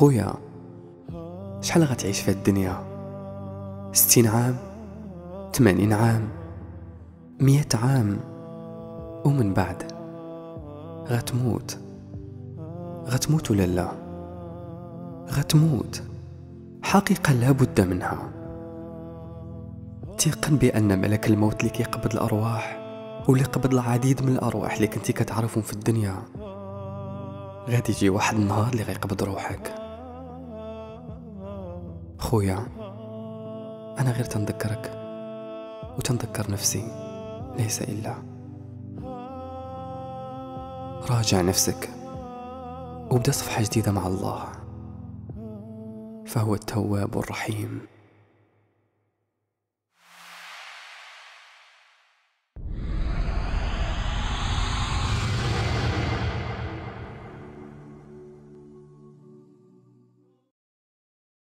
خويا، شحال غتعيش في الدنيا؟ 60 عام، 80 عام، 100 عام، ومن بعد غتموت. غتموت ولا لا؟ غتموت، حقيقة لا بد منها. تيقن بأن ملك الموت اللي كيقبض الأرواح واللي قبض العديد من الأرواح اللي كنتي كتعرفهم في الدنيا، غادي يجي واحد النهار اللي غيقبض روحك. خويا، أنا غير تنذكرك وتنذكر نفسي، ليس إلا راجع نفسك وابدأ صفحة جديدة مع الله، فهو التواب الرحيم.